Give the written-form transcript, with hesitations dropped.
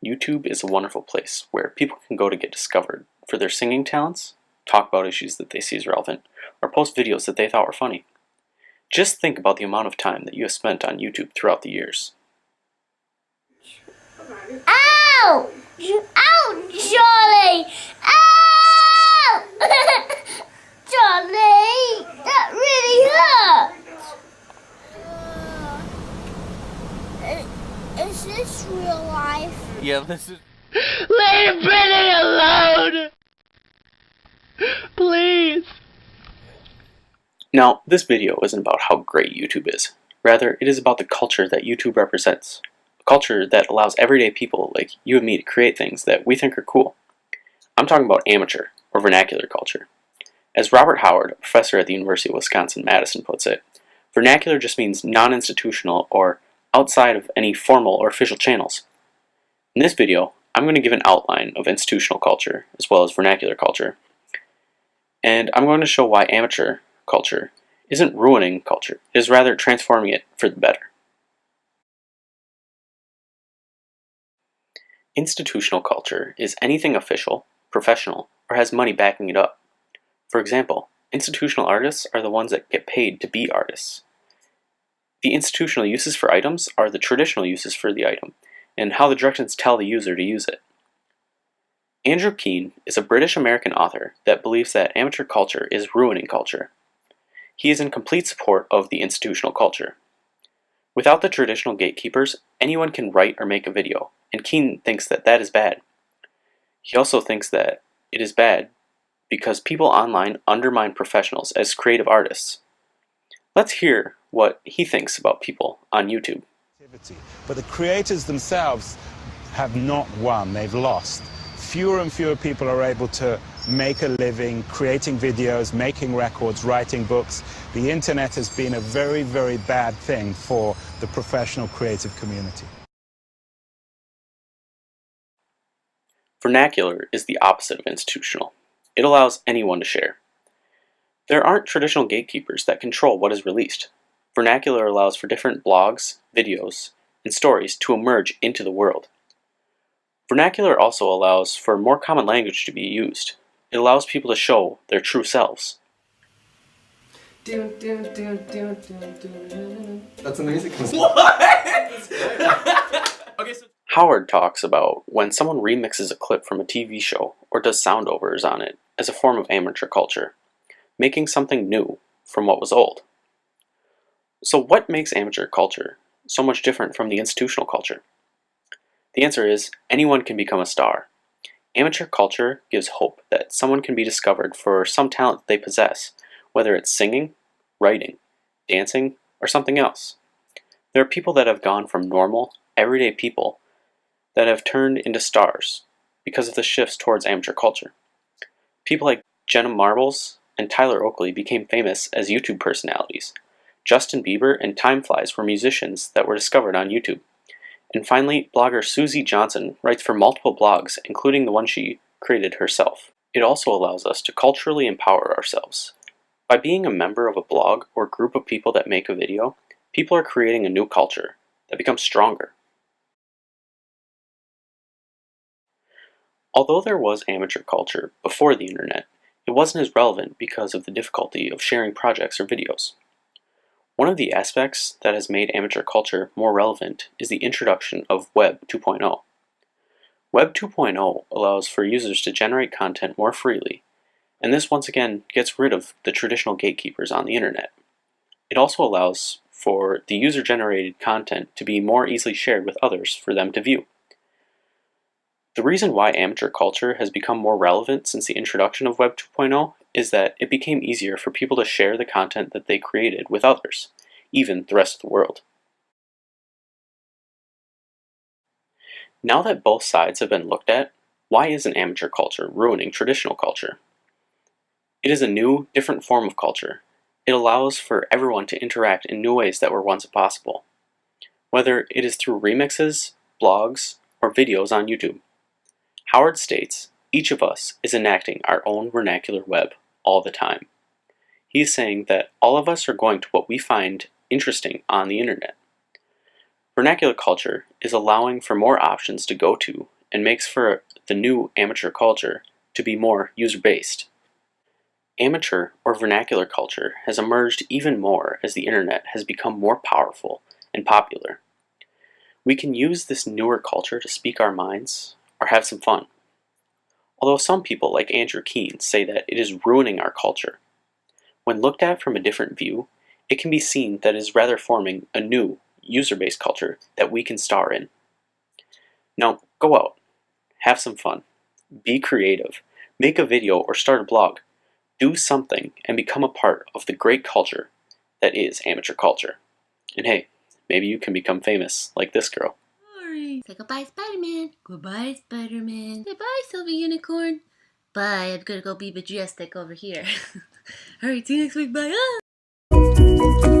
YouTube is a wonderful place where people can go to get discovered for their singing talents, talk about issues that they see as relevant, or post videos that they thought were funny. Just think about the amount of time that you have spent on YouTube throughout the years. Ow! Ow, Charlie! Ow! Charlie! That really hurt! Is this real life? Yeah, this is... Leave Britney alone! Please! Now, this video isn't about how great YouTube is. Rather, it is about the culture that YouTube represents. A culture that allows everyday people like you and me to create things that we think are cool. I'm talking about amateur, or vernacular culture. As Robert Howard, a professor at the University of Wisconsin-Madison puts it, vernacular just means non-institutional or outside of any formal or official channels. In this video, I'm going to give an outline of institutional culture as well as vernacular culture. And I'm going to show why amateur culture isn't ruining culture, it is rather transforming it for the better. Institutional culture is anything official, professional, or has money backing it up. For example, institutional artists are the ones that get paid to be artists. The institutional uses for items are the traditional uses for the item, and how the directions tell the user to use it. Andrew Keen is a British-American author that believes that amateur culture is ruining culture. He is in complete support of the institutional culture. Without the traditional gatekeepers, anyone can write or make a video, and Keen thinks that that is bad. He also thinks that it is bad because people online undermine professionals as creative artists. Let's hear what he thinks about people on YouTube. But the creators themselves have not won, they've lost. Fewer and fewer people are able to make a living creating videos, making records, writing books. The internet has been a very, very bad thing for the professional creative community. Vernacular is the opposite of institutional. It allows anyone to share. There aren't traditional gatekeepers that control what is released. Vernacular allows for different blogs, videos, and stories to emerge into the world. Vernacular also allows for more common language to be used. It allows people to show their true selves. That's when the music comes. Okay, so Howard talks about when someone remixes a clip from a TV show or does soundovers on it as a form of amateur culture, making something new from what was old. So what makes amateur culture so much different from the institutional culture? The answer is, anyone can become a star. Amateur culture gives hope that someone can be discovered for some talent that they possess, whether it's singing, writing, dancing, or something else. There are people that have gone from normal, everyday people that have turned into stars because of the shifts towards amateur culture. People like JennaMarbles and Oakley became famous as YouTube personalities. Justin Bieber and Timeflies were musicians that were discovered on YouTube. And finally, blogger Susie writes for multiple blogs, including the one she created herself. It also allows us to culturally empower ourselves. By being a member of a blog or group of people that make a video, people are creating a new culture that becomes stronger. Although there was amateur culture before the internet, it wasn't as relevant because of the difficulty of sharing projects or videos. One of the aspects that has made amateur culture more relevant is the introduction of Web 2.0. Web 2.0 allows for users to generate content more freely, and this once again gets rid of the traditional gatekeepers on the internet. It also allows for the user-generated content to be more easily shared with others for them to view. The reason why amateur culture has become more relevant since the introduction of Web 2.0 is that it became easier for people to share the content that they created with others, even the rest of the world. Now that both sides have been looked at, why isn't amateur culture ruining traditional culture? It is a new, different form of culture. It allows for everyone to interact in new ways that were once impossible, whether it is through remixes, blogs, or videos on YouTube. Howard states, each of us is enacting our own vernacular web all the time. He is saying that all of us are going to what we find interesting on the internet. Vernacular culture is allowing for more options to go to and makes for the new amateur culture to be more user-based. Amateur or vernacular culture has emerged even more as the internet has become more powerful and popular. We can use this newer culture to speak our minds or have some fun. Although some people, like Andrew Keen, say that it is ruining our culture. When looked at from a different view, it can be seen that it is rather forming a new, user-based culture that we can star in. Now, go out, have some fun, be creative, make a video or start a blog, do something and become a part of the great culture that is amateur culture. And hey, maybe you can become famous like this girl. Say goodbye, Spider-Man. Goodbye, Spider-Man. Say bye, Silver Unicorn. Bye, I'm gonna go be majestic over here. Alright, see you next week. Bye. Ah!